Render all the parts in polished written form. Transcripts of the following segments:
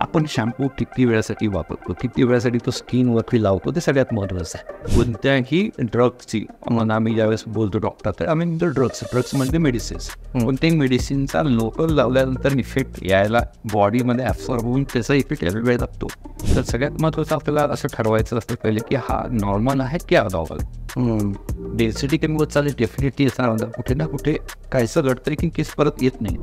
आपण शॅम्पू किती वेळासाठी वापरतो, किती वेळासाठी तो स्किनवरती लावतो, ते सगळ्यात महत्त्वाचं आहे. कोणत्याही ड्रग्सची म्हणून आम्ही ज्यावेळेस बोलतो डॉक्टर, तर आम्ही म्हणतो ड्रग्स म्हणजे मेडिसिन्स. कोणत्याही मेडिसिनचा लोकल लावल्यानंतर इफेक्ट यायला बॉडीमध्ये ॲब्सॉर्ब होऊन त्याचा इफेक्ट यायला वेळ लागतो. तर सगळ्यात महत्त्वाचं आपल्याला असं ठरवायचं असतं पहिले की हा नॉर्मल आहे की अनॉर्मल. डेन्सिटी कमी होत चालेल डेफिनेटली असणार, कुठे ना कुठे काहीसं घडतंय की केस परत येत नाही.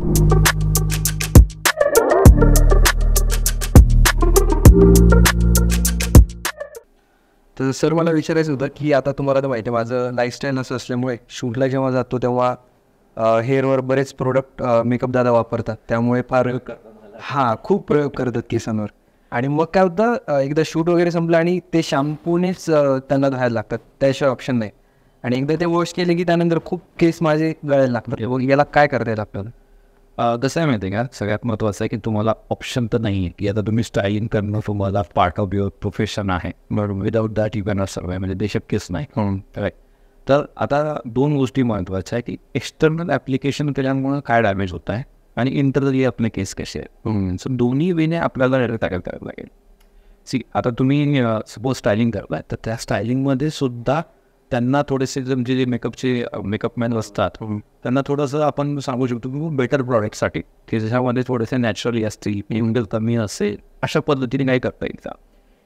तर सर मला विचारायचं होतं की आता तुम्हाला तर माहिती आहे माझं लाईफस्टाईल असं असल्यामुळे शूटला जेव्हा जातो तेव्हा हेअरवर बरेच प्रोडक्ट मेकअप दादा वापरतात, त्यामुळे फार खूप प्रयोग करतात केसांवर. आणि मग काय होतं एकदा शूट वगैरे संपलं आणि ते शॅम्पूनेच त्यांना धुवायला लागतात, त्याशिवाय ऑप्शन नाही. आणि एकदा ते वॉश केले की त्यानंतर खूप केस माझे गळायला लागतात. याला काय करता येईल आपल्याला? कसं आहे माहिती आहे का, सगळ्यात महत्त्वाचं आहे की तुम्हाला ऑप्शन तर नाही आहे की आता तुम्ही स्टायलिंग करणं तुम्हाला पार्ट ऑफ युअर प्रोफेशन आहे, बरोबर. Without that you cannot survive, म्हणजे ते शक्यच नाही. राईट. तर आता दोन गोष्टी महत्त्वाच्या आहे की एक्सटर्नल ॲप्लिकेशन केल्यामुळं काय डॅमेज होत आहे आणि इंटरनली आपले केस कसे आहेत. सो दोन्ही वेने आपल्याला टॅकल करावं लागेल. आता तुम्ही सपोज स्टायलिंग करताय, तर त्या स्टायलिंगमध्ये सुद्धा त्यांना थोडेसे म्हणजे जे मेकअपमॅन असतात त्यांना थोडंसं आपण सांगू शकतो की बेटर प्रॉडक्टसाठी की ज्याच्यामध्ये थोडेसे नॅचरली असतील, केमिकल कमी असेल, अशा पद्धतीने काय करता येईल का.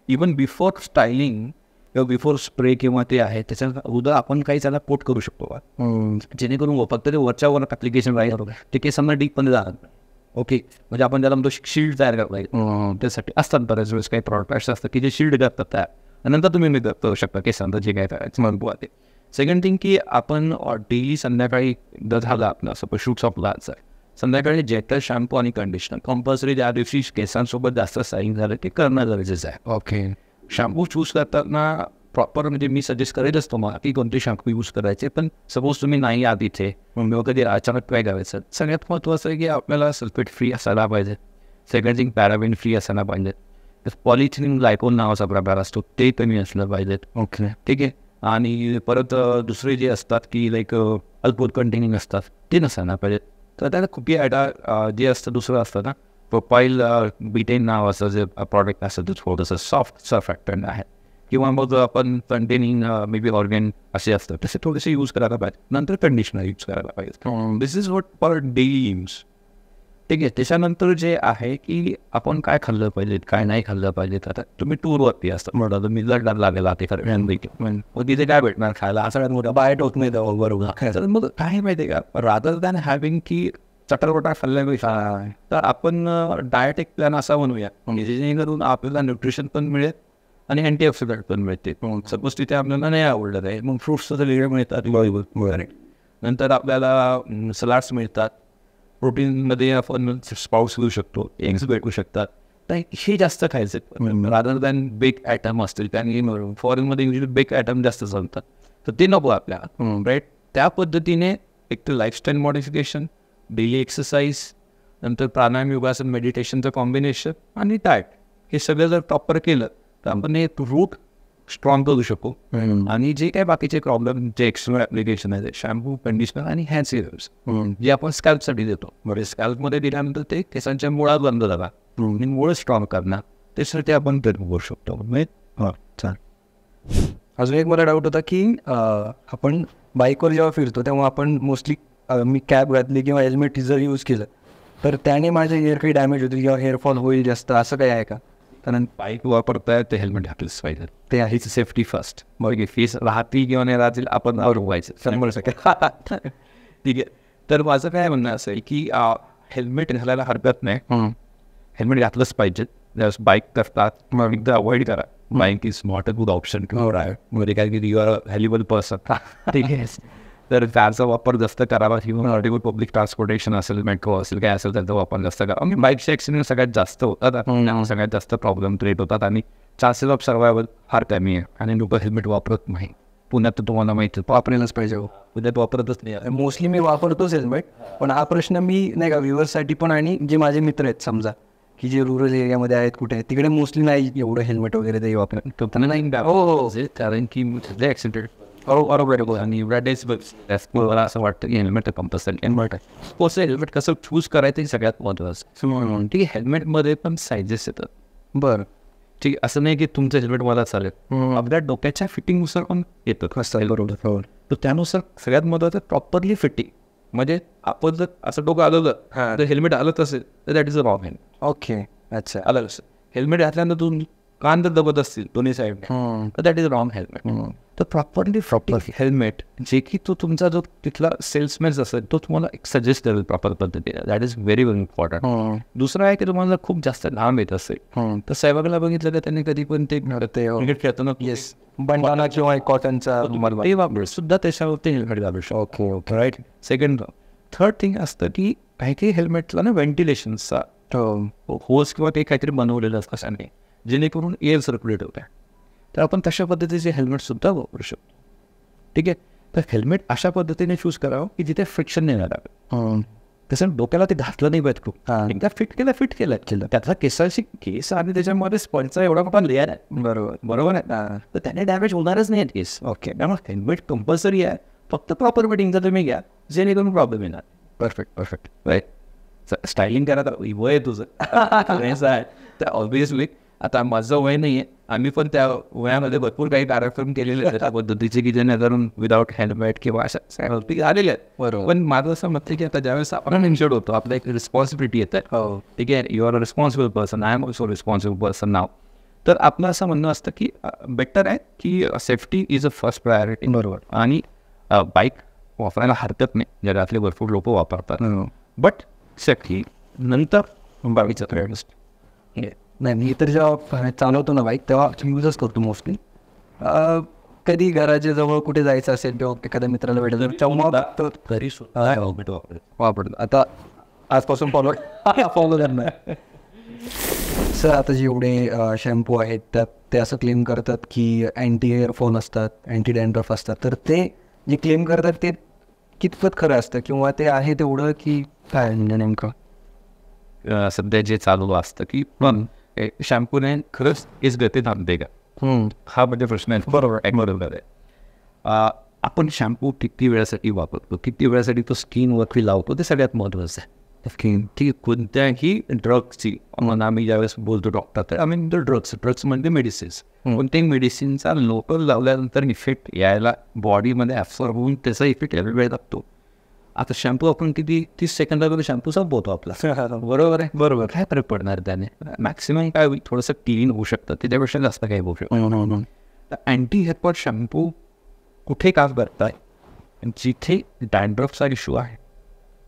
इवन बिफोर स्टायलिंग किंवा बिफोर स्प्रे किंवा ते आहे त्याच्या अगोदर आपण काही त्याला कोट करू शकतो का, जेणेकरून फक्त ते वरच्यावर ॲप्लिकेशन राहील ते केसांना डीपमध्ये जाणार नाही. ओके, म्हणजे आपण त्याला म्हणतो शिल्ड तयार करता येईल. त्यासाठी असतात बऱ्याच वेळेस काही प्रॉडक्ट्स असतात की जे शिल्ड करतात तयार, नंतर तुम्ही मेकअप करू शकता केसांचं जे काय करायचं म्हणतो आहे. सेकंड थिंग की आपण डेली संध्याकाळी एकदा झालं आपलं सपोज शूट संपलाच आहे, संध्याकाळी जेटर शॅम्पू आणि कंडिशनर कंपल्सरी ज्या दिवशी केसांसोबत जास्त स्टायलिंग झालं ते करणं गरजेचं आहे. ओके. शॅम्पू चूज करताना प्रॉपर म्हणजे मी सजेस्ट करेलच तुम्हाला की कोणते शॅम्पू यूज करायचे, पण सपोज तुम्ही नाही आहात इथे मग कधी अचानक काय करायचं, सगळ्यात महत्त्वाचं आहे की आपल्याला सल्फेट फ्री असायला पाहिजे. सेकंड थिंग पॅराबेन फ्री असायला पाहिजे. पॉलिथिन ग्लायकोल नावाचा प्रकार असतो ते कमी असलं पाहिजेत. ओके, ठीक आहे. आणि परत दुसरे जे असतात की लाईक अल्कोहोल कंटेनिंग असतात ते नसायला पाहिजे. तर त्याला खूप जे असतं दुसरं असतं ना प्रोपाईल बिटेन नावाचं जे प्रॉडक्ट असतं ते थोडंसं सॉफ्ट सर्फॅक्टंट आहे, किंवा मग आपण कंटेनिंग मे बी ऑर्गॅन असे असतं तसे थोडेसे यूज करायला पाहिजे. नंतर कंडिशनर यूज करायला पाहिजे. This is what for daily use. ठीक आहे. त्याच्यानंतर जे आहे की आपण काय खाल्लं पाहिजे काय नाही खाल्लं पाहिजे. आता तुम्ही टूरवरती असतात म्हणा, तुम्ही लढणार लागेला ते खरं मग तिथे काय भेटणार खायला, हा सगळ्यात मोठा बायट होत नाही तेव्हा, बरोबर. तर मग काय माहिती आहे का, रादर दॅन हॅव्हिंग की चटरपटा खाल्ल्यापेक्षा तर आपण डाएट एक प्लॅन असा बनवूया जेणेकरून आपल्याला न्यूट्रिशन पण मिळेल आणि अँटीऑक्सिडंट पण मिळते. सपोज तिथे आपल्याला नाही आवडलं आहे मग फ्रुट्सचं तर वेगळे मिळतात. नंतर आपल्याला सलाड्स मिळतात. प्रोटीनमध्ये आपण स्पाउट्स घेऊ शकतो, एग्स भेटू शकतात. तर हे जास्त खायचं रादर दॅन बेक ॲटम असतील, कारण फॉरेनमध्ये युजली बेक ॲटम जास्त चालतात, तर ते नको आपल्याला. राईट. त्या पद्धतीने एक तर लाईफस्टाईल मॉडिफिकेशन, डेली एक्सरसाइज, नंतर प्राणायाम, योगासन, मेडिटेशनचं कॉम्बिनेशन आणि डाएट, हे सगळं जर प्रॉपर केलं तर आपण हे रूट स्ट्रॉंग करू शकू. आणि जे काही बाकीचे प्रॉब्लेम जे एक्सटर्नल ॲप्लिकेशन आहे शॅम्पू, कंडिशनर आणि हॅन्ड सिरम्स जे आपण स्कॅल्पसाठी देतो, म्हणजे स्कॅल्पमध्ये दिल्यानंतर ते केसांच्या मुळात बंद झाला आणि मुळ स्ट्रॉंग करणार त्यासाठी आपण ट्रीटमेंट करू शकतो. अजून एक मला डाऊट होता की आपण बाईकवर जेव्हा फिरतो तेव्हा आपण मोस्टली मी कॅब घातली किंवा हेल्मेट जर यूज केलं तर त्याने माझे हेअर काही डॅमेज होतील किंवा हेअरफॉल होईल जास्त, असं काही आहे का? कारण बाईक वापरताय ते हेल्मेट घातलंच पाहिजे. ते आहे सेफ्टी फर्स्ट. मग फेस राहतील किंवा नाही राहतील आपण व्हायचं 100%. ठीक आहे. तर माझं काय म्हणणं असेल की हेल्मेट घालायला हरकत नाही, हेल्मेट घातलंच पाहिजे. बाईक करतात मग एकदा अवॉइड करा. Bike is not a good option to drive, म्हणजे काय की you are a valuable person. ठीक आहे. तर त्याचा वापर जास्त करावा किंवा पब्लिक ट्रान्सपोर्टेशन असेल, मेट्रो असेल, काय असेल त्याचा वापर जास्त करा. आणि बाईकचे ॲक्सिडेंट सगळ्यात जास्त होतात, सगळ्यात जास्त प्रॉब्लेम क्रिएट होतात आणि चान्सेस ऑफ सर्वायवल फार कमी आहे. आणि लोक हेल्मेट वापरत नाही. पुण्यात तर तुम्हाला माहिती वापरायलाच पाहिजे. पुण्यात वापरतच नाही. मोस्टली मी वापरतोच हेल्मेट, पण हा प्रश्न मी नाही का व्ह्युअर्ससाठी पण आणि जे माझे मित्र आहेत समजा की जे रुरल एरियामध्ये आहेत कुठे आहेत तिकडे मोस्टली नाही एवढं हेल्मेट वगैरे ते वापरत. त्यांना नाही. हो, कारण की ॲक्सिडेंट बरोबर. आणि एवढ्या डेज मला असं वाटतं की हेल्मेट कंपल्सरी हेल्मेट आहे. कसं हेल्मेट कसं चूज करायचं हे सगळ्यात महत्त्वाचं. ठीक आहे, हेल्मेटमध्ये पण सायझेस येतात. बरं. ठीक आहे, असं नाही की तुमचं हेल्मेट मला चालेल, आपल्या डोक्याच्या फिटिंगनुसार पण येतं. बरोबर. तर त्यानुसार सगळ्यात महत्त्वाचं प्रॉपरली फिटिंग. म्हणजे आपण जर असं डोकं आलं तर हेल्मेट आलंच असेल तर that is a wrong helmet. Okay, अच्छा. आलं कसं हेल्मेट घातल्यानंतर तुम्ही कान जर दबत असतील दोन्ही साईड तर दॅट इज रॉंग हेल्मेट. तर प्रॉपरली हेल्मेट जे की तो तुमचा जो तिथला सेल्समॅन असेल तो तुम्हाला एक सजेस्ट करेल प्रॉपर पद्धतीने. That is very very important. दुसरं आहे की तुम्हाला खूप जास्त लांब येत असेल तर साहेबाला बघितलं तर त्यांनी कधी पण ते क्रिकेट खेळताना येस, बंडाना किंवा कॉटनचा ते वापरू सुद्धा त्याच्यावरती हेल्मेट घालू शकतो. Okay. Right. Second third thing असतं की काही काही हेल्मेटला ना व्हेंटिलेशनचा होस किंवा ते काहीतरी बनवलेलं असतं कशाने जेणेकरून एअर सर्क्युलेट होत आहे. तर आपण तशा पद्धतीचे हेल्मेटसुद्धा वापरू शकतो. ठीक आहे, तर हेल्मेट अशा पद्धतीने चूज करावं की जिथे फ्रिक्शन नाही राहावं. तसं डोक्याला ते घातलं नाही पाहिजे खूप. एकदा फिट केलं त्यातला केस आणि त्याच्यामध्ये स्पॉन्जचा एवढा मोठा लेअर आहे. बरोबर आहे. तर त्याने डॅमेज होणारच नाही केस. ओके, त्यामुळे हेल्मेट कंपल्सरी आहे. फक्त प्रॉपर फिटिंगचा तुम्ही घ्या जेणेकरून प्रॉब्लेम येणार. Perfect right. स्टायलिंग करायला वय आहे तुझं असं आहे तर ऑब्विसली आता माझं वय नाही आहे. आम्ही पण त्या वयामध्ये भरपूर काही कार्यक्रम केलेले आहेत त्या पद्धतीचे की जेणेकरून विदाऊट हेल्मेट किंवा अशा गोष्टी आलेल्या आहेत. बरोबर. पण माझं असं म्हणतं की आता ज्यावेळेस आपण इन्शर्ड होतो आपल्या एक रिस्पॉन्सिबिलिटी येत आहे. ठीक आहे, you are a responsible person, I am also responsible person नाव. तर आपलं असं म्हणणं असतं की बेटर आहे की safety is a first priority. बरोबर. आणि बाईक वापरायला हरकत नाही, जगातले भरपूर लोक वापरतात. बट सेफ्टी नंतर बाईकचा प्रायोरिटी. नाही, मी तर जेव्हा चालवतो ना बाईक तेव्हा यूजच करतो मोस्टली. कधी घराच्या जवळ कुठे जायचं असेल किंवा एखाद्या मित्राला भेटायचं तेव्हा तरी सुद्धा हेल्मेट वापरतो. आता आजपासून फॉलो करणार. सर, आता जेवढे शॅम्पू आहेत त्यात ते असं क्लेम करतात की अँटी हेअरफॉल असतात, अँटी डॅन्ड्रफ असतात. तर ते जे क्लेम करतात ते कितपत खरं असतं किंवा ते आहे तेवढं की काय नेमकं? सध्या जे चालू असतं की पण शॅम्पूने खरंच केस गती थांबते का, हा म्हणजे प्रश्न आहे. बरोबर आहे. आपण शॅम्पू किती वेळासाठी वापरतो, किती वेळासाठी तो स्किनवरती लावतो ते सगळ्यात महत्त्वाचं आहे. की कोणत्याही ड्रग्सची आम्ही ज्यावेळेस बोलतो डॉक्टर तर आम्ही म्हणतो ड्रग्स म्हणजे मेडिसिन्स. कोणत्याही मेडिसिनचा लोकल लावल्यानंतर इफेक्ट यायला बॉडीमध्ये ॲब्सॉर्ब होऊन त्याचा इफेक्ट यायला वेळ लागतो. आता शॅम्पू आपण किती 30 सेकंदामध्ये शॅम्पू संपवतो आपला. बरोबर आहे. काय फरक पडणार त्याने? मॅक्सिमम काय होईल, थोडंसं क्लीन होऊ शकतं, त्याच्यापेक्षा जास्त काही होऊ शकतं. तर अँटी हेअरफॉल शॅम्पू कुठे काम करताय? जिथे डॅन्ड्रफचा इश्यू आहे,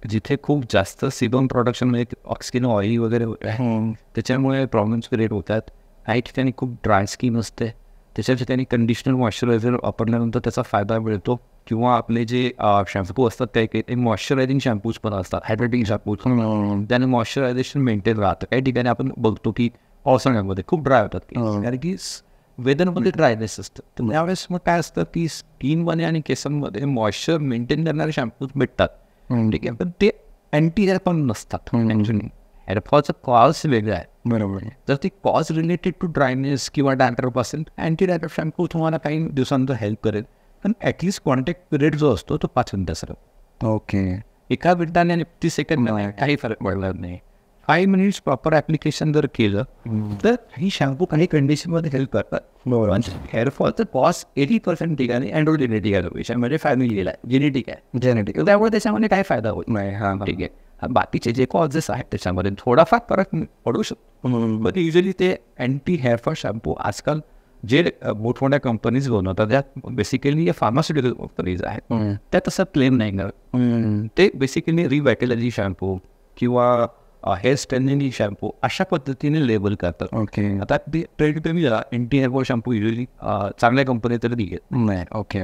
जिथे खूप जास्त सिबम प्रोडक्शन म्हणजे स्किन ऑइली वगैरे होत आहे, त्याच्यामुळे प्रॉब्लेम्स क्रिएट होतात. काही ठिकाणी खूप ड्राय स्किन असते, त्याच्या ठिकाणी कंडिशनर मॉइश्चरायझर वापरल्यानंतर त्याचा फायदा मिळतो. किंवा आपले जे शॅम्पू असतात ते मॉइश्चरायझिंग शॅम्पूज पण असतात, हायड्रेटिंग शॅम्पूज, त्याने मॉइश्चरायझेशन मेंटेन राहतं. काही ठिकाणी आपण बघतो की पावसाळ्यामध्ये खूप ड्राय होतात कारण की वेदरमध्ये ड्रायनेस असतं. तर त्यावेळेस मग काय असतं की स्किनमध्ये आणि केसांमध्ये मॉइश्चर मेंटेन करणारे शॅम्पूज भेटतात. ठीक आहे, पण ते अँटी हेअरफॉल नसतात. ॲक्च्युली हेअरफॉलचा कॉज वेगळा आहे. बरोबर. जर ती कॉज रिलेटेड टू ड्रायनेस किंवा डॅन्ड्रफ असेल अँटी डॅन्ड्रफ शॅम्पू तुम्हाला काही दिवसांतर हेल्प करेल. पण ॲटलिस्ट कॉन्टॅक्ट पिरियड जो असतो तो 5 मिनिटाचा. ओके. एका मिनिटाने आणि 30 सेकंड काही फरक पडणार नाही. 5 मिनिट्स प्रॉपर ॲप्लिकेशन जर केलं तर ही शॅम्पू काही कंडिशनमध्ये हेल्प करतात. बरोबर. हेअरफॉलचं कॉज 80% ठिकाणी अँड्रोजेनेटिक आहे, त्याच्यामध्ये फॅमिलीला जेनेटिक आहे. त्यामुळे त्याच्यामध्ये काही फायदा होत नाही. ठीक आहे. बाकीचे जे कॉजेस आहेत त्याच्यामध्ये थोडाफार फरक पडू शकतो. पण युजली ते अँटी हेअरफॉल शॅम्पू आजकाल जे मोठमोठ्या कंपनीज बनवतात त्यात बेसिकली या फार्मास्युटिकल कंपनीज आहेत त्या तसं क्लेम नाही करत. ते बेसिकली रिव्हायटॅलिटी शॅम्पू किंवा हेअर स्ट्रेंथनिंग शॅम्पू अशा पद्धतीने लेबल करतात. ओके. आता ते ट्रेंड कमी झाला. अँटी हेअरफॉल शॅम्पू युजली चांगल्या कंपनी तरी घेत नाही. ओके.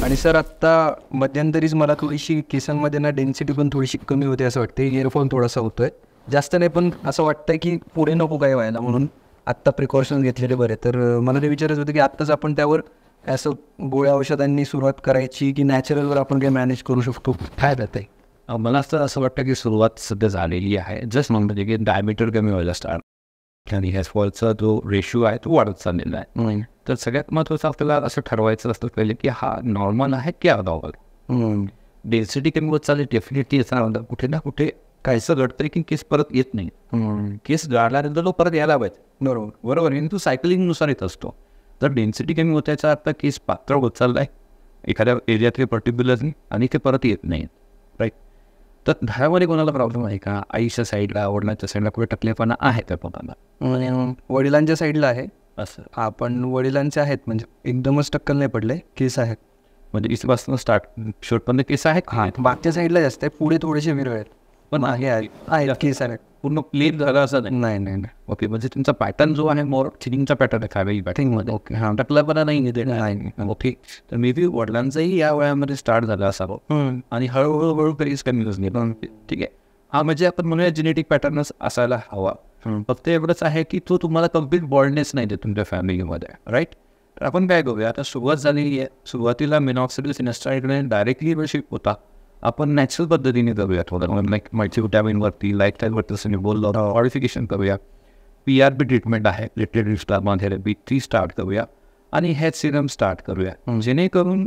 आणि सर, आत्ता मध्यंतरीच मला थोडीशी केसांमध्ये ना डेन्सिटी पण थोडीशी कमी होते असं वाटते. हेअरफॉल थोडासा होतोय, जास्त नाही, पण असं वाटतंय की पुढे नको काय व्हायला, म्हणून आत्ता प्रिकॉशन्स घेतलेले बरे. तर मला ते विचारायचं होतं की आत्ताच आपण त्यावर असं गोळ्या औषधांनी सुरुवात करायची की नॅचरलवर आपण काही मॅनेज करू शकतो, काय जात आहे? मला असं वाटतं की सुरुवात सध्या झालेली आहे. जस्ट म्हणजे की डायमीटर कमी व्हायला स्टार्ट आणि हेअरफॉलचा जो रेशिओ आहे तो वाढत चाललेला आहे. तर सगळ्यात महत्त्वाचं आपल्याला असं ठरवायचं असतं पहिले की हा नॉर्मल आहे की अनॉर्मल. डेन्सिटी कमी होत चालेल डेफिनेटली याचा कुठे ना कुठे काहीसं घडतंय की केस परत येत नाही. केस गाळल्यानंतर तो परत यायला पाहिजे. बरोबर आणि तो सायकलिंगनुसार येत असतो. तर डेन्सिटी कमी होत याचा अर्थ केस पातळ होत चालला आहे एखाद्या एरियातले पर्टिक्युलरली आणि ते परत येत नाही. राईट. तर घरामध्ये कोणाला प्रॉब्लेम आहे का? आईच्या साईडला वडिलांच्या साईडला कुठे टकलेपणा आहे त्या पोटाला? वडिलांच्या साईडला आहे असं. हा, पण वडिलांचे आहेत म्हणजे एकदमच टक्कल नाही पडले, केस आहेत. म्हणजे इथपासून स्टार्ट शेवटपर्यंत केस आहेत. हा, मागच्या साईडला जास्त आहे, पुढे थोडेसे विरळ आहेत, पण आहेत केस आहेत. पूर्ण प्लेन झालं असं नाही. नाही नाही नाही. ओके. म्हणजे तुमचा पॅटर्न जो आहे मोर थिनिंगचा पॅटर्न आहे खावेली पॅटर्नमध्ये. ओके. हां, टकलापणा नाही येते. ओके. तर मे बी वडिलांचंही या वयामध्ये स्टार्ट झालं असावं आणि हळूहळू केस कमी होत. ठीक आहे. हा म्हणजे आपण म्हणूया जेनेटिक पॅटर्नच असायला हवा. फक्त एवढंच आहे की तो तुम्हाला कम्प्लीट बॉल्डनेस नाही देत तुमच्या फॅमिलीमध्ये. राईट. तर आपण काय करूया, आता सुरुवात झालेली आहे. सुरुवातीला मिनॉक्सिडिल फिनास्टाइडने डायरेक्टली शिफ्ट होता. आपण नॅचरल पद्धतीने करूया थोडं, लाईक मल्टीव्हिटॅमिनवरती, लाईफस्टाईलवरती जसं मी बोललो, मॉडिफिकेशन करूया. PRP ट्रीटमेंट आहे, रिलेटेड प्लाझ्मा थेरपी, ती स्टार्ट करूया आणि हेच सिरम स्टार्ट करूया. जेणेकरून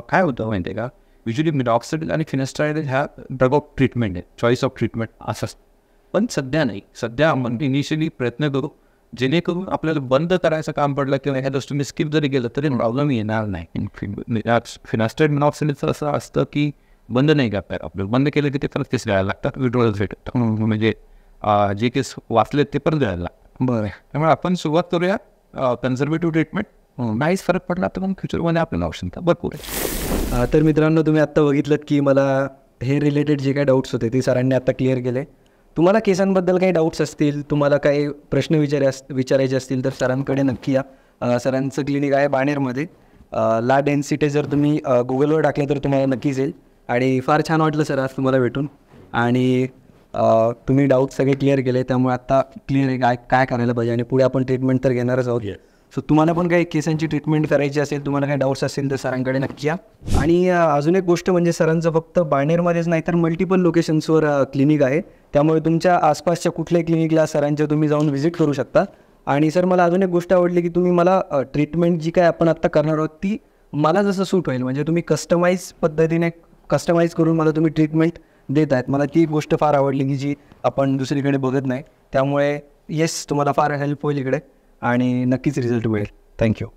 काय होतं माहिती आहे का, युजली मिनॉक्सिडिल आणि फिनास्टाइड ह्या ड्रग ऑफ ट्रीटमेंट आहे, चॉईस ऑफ ट्रीटमेंट असं. पण सध्या नाही. सध्या आपण इनिशियली प्रयत्न करू जेणेकरून आपल्याला बंद करायचं काम पडलं किंवा एखाद्या तुम्ही स्किप जरी गेलं तरी प्रॉब्लेम येणार नाही. फिनास्टाइड मिनॉक्सिडिलचं असं असतं की बंद नाही करता येत आपल्याला. बंद केलं की ते परत केस द्यायला लागतात, विड्रॉल भेटतात. म्हणजे जे केस वाचले ते परत द्यायला लागतात. बरं. त्यामुळे आपण सुरुवात करूया कन्झर्वेटिव्ह ट्रीटमेंट. नाहीच फरक पडला तर मग फ्युचरमध्ये आपल्याला ऑप्शन तर भरपूर आहे. तर मित्रांनो, तुम्ही आत्ता बघितलं की मला हे रिलेटेड जे काही डाऊट्स होते ते सरांनी आत्ता क्लिअर केले. तुम्हाला केसांबद्दल काही डाऊट्स असतील, तुम्हाला काही प्रश्न विचारायचे असतील तर सरांकडे नक्की या. सरांचं क्लिनिक आहे बाणेरमध्ये. ला डेन्सिटी जर तुम्ही गुगलवर टाकलं तर तुम्हाला नक्कीच येईल. आणि फार छान वाटलं सर आज तुम्हाला भेटून. आणि तुम्ही डाऊट सगळे क्लिअर केले, त्यामुळे आत्ता क्लिअर आहे काय करायला पाहिजे आणि पुढे आपण ट्रीटमेंट तर घेणारच आहोत. सो तुम्हाला पण काही केसांची ट्रीटमेंट करायची असेल, तुम्हाला काही डाऊट्स असतील तर सरांकडे नक्की या. आणि अजून एक गोष्ट म्हणजे सरांचं फक्त बाणेरमध्येच नाही तर मल्टिपल लोकेशन्सवर क्लिनिक आहे. त्यामुळे तुमच्या आसपासच्या कुठल्याही क्लिनिकला सरांच्या तुम्ही जाऊन व्हिजिट करू शकता. आणि सर मला अजून एक गोष्ट आवडली की तुम्ही मला ट्रीटमेंट जी काय आपण आत्ता करणार आहोत ती मला जसं सूट होईल, म्हणजे तुम्ही कस्टमाइज करून मला तुम्ही ट्रीटमेंट देत आहेत. मला ती गोष्ट फार आवडली की जी आपण दुसरीकडे बघत नाही. त्यामुळे येस, तुम्हाला फार हेल्प होईल इकडे आणि नक्कीच रिझल्ट मिळेल. थँक्यू.